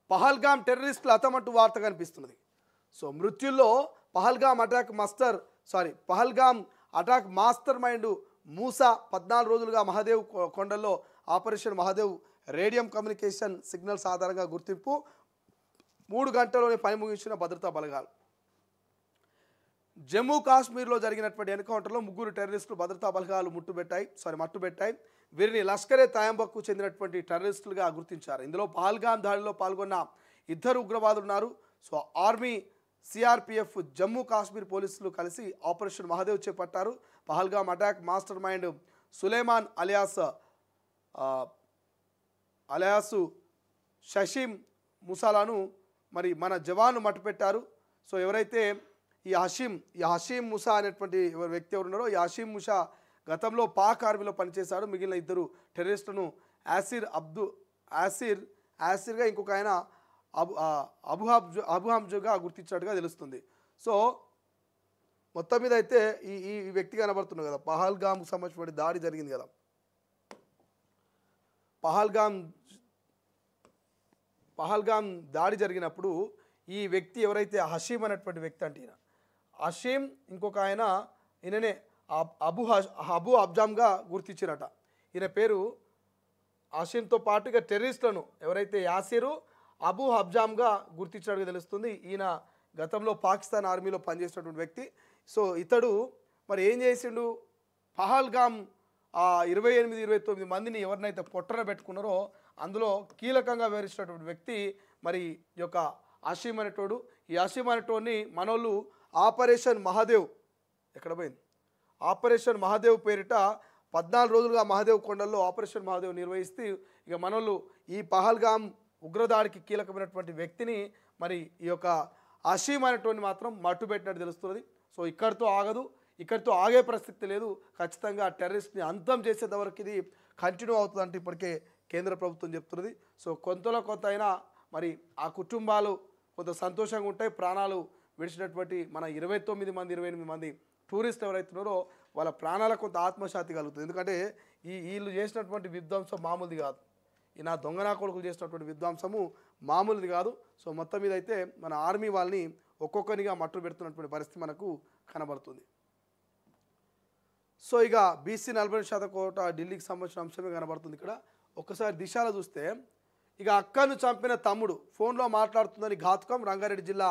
పహల్గామ్ టెర్రరిస్టులు అతమంటూ వార్త కనిపిస్తున్నది. సో మృత్యుల్లో Pahalgam attack mastermind Musa 14 రోజులుగా మహాదేవ్ కొండల్లో operation Mahadev radium communication signals ఆధారంగా గుర్తింపు 3 గంటల్లోనే పని ముగించిన భద్రతా బలగాలు. జమ్మూ కాశ్మీర్లో జరిగినటువంటి ఎన్కౌంటర్లో 3 టెర్రరిస్టులు భద్రతా బలగాలు మట్టుబెట్టాయి. వీరిని లష్కరే తయంబకు చెందినటువంటి టెర్రరిస్టులుగా గుర్తించారు. ఇందులో పహల్గామ్ దాడిలో పాల్గొన్న 2 ఉగ్రవాదులు ఉన్నారు. So army, CRPF, Jammu Kashmir పోలీసులు కలిసి ఆపరేషన్ మహాదేవ్ చేపట్టారు. Pahalgam attack mastermind Suleman alias Shashim ముసాలాను మరి మన జవాను మట్టుపెట్టారు. సో ఎవరైతే ఈ హషీం ముసా అనేటువంటి వ్యక్తి ఎవరున్నారో ఈ హషీం ముసా గతంలో పాక్ ఆర్మీలో పనిచేశాడు. మిగిలిన 2 టెర్రరిస్టులను యాసిర్గా ఇంకొక ఆయన అబుహాబ్జుగా గుర్తించినట్టుగా తెలుస్తుంది. సో మొత్తం మీద అయితే ఈ వ్యక్తి కనబడుతున్నాడు కదా, పహల్గామ్కు సంబంధించిన దాడి జరిగింది కదా. పహల్గామ్ దాడి జరిగినప్పుడు ఈ వ్యక్తి ఎవరైతే హషీం అనేటువంటి వ్యక్తి అంటే హషీం ఇంకొక ఆయన ఈయననే అబు అబ్జామ్గా గుర్తించినట. ఈయన పేరు హషీంతో పాటుగా టెర్రరిస్టులను ఎవరైతే యాసిరు, అబు అబ్జామ్గా గుర్తించినట్టుగా తెలుస్తుంది. ఈయన గతంలో పాకిస్తాన్ ఆర్మీలో పనిచేసినటువంటి వ్యక్తి. సో ఇతడు మరి ఏం చేసిండు, పహల్గామ్ 28-29 మందిని ఎవరినైతే పొట్టన పెట్టుకున్నారో అందులో కీలకంగా వివరించినటువంటి వ్యక్తి మరి ఈ యొక్క హషీం అనేటోడు. ఈ హషీం అనేటోడిని మనోళ్ళు ఆపరేషన్ మహాదేవ్ ఆపరేషన్ మహాదేవ్ పేరిట 14 రోజులుగా మహాదేవ్ కొండల్లో ఆపరేషన్ మహాదేవ్ నిర్వహిస్తూ ఇక మనోళ్ళు ఈ పహల్గామ్ ఉగ్రదాడికి కీలకమైనటువంటి వ్యక్తిని మరి ఈ యొక్క హషీం అనేటువంటి మాత్రం మట్టుబెట్టినట్టు తెలుస్తున్నది. సో ఇక్కడితో ఆగే పరిస్థితి లేదు. ఖచ్చితంగా టెర్రరిస్ట్ని అంతం చేసేంత వరకు ఇది కంటిన్యూ అవుతుందంటే ఇప్పటికే కేంద్ర ప్రభుత్వం చెప్తున్నది. సో కొంతలో కొంత అయినా మరి ఆ కుటుంబాలు కొంత సంతోషంగా ఉంటాయి. ప్రాణాలు విడిచినటువంటి మన 28 మంది టూరిస్టులు ఎవరైతున్నారో వాళ్ళ ప్రాణాలకు కొంత ఆత్మశాంతి కలుగుతుంది. ఎందుకంటే వీళ్ళు చేసినటువంటి విధ్వంసం మామూలుది కాదు. ఈ నా దొంగనా కొడుకులు చేసినటువంటి విధ్వంసము మామూలుది కాదు. సో మొత్తం మీద అయితే మన ఆర్మీ వాళ్ళని ఒక్కొక్కరిగా మట్టు పెడుతున్నటువంటి పరిస్థితి మనకు కనబడుతుంది. సో ఇక బీసీ 40% కోట ఢిల్లీకి సంబంధించిన అంశమే కనబడుతుంది. ఇక్కడ ఒక్కసారి దిశలో చూస్తే ఇక అక్కను చంపిన తమ్ముడు ఫోన్లో మాట్లాడుతుందని ఘాతుకం. రంగారెడ్డి జిల్లా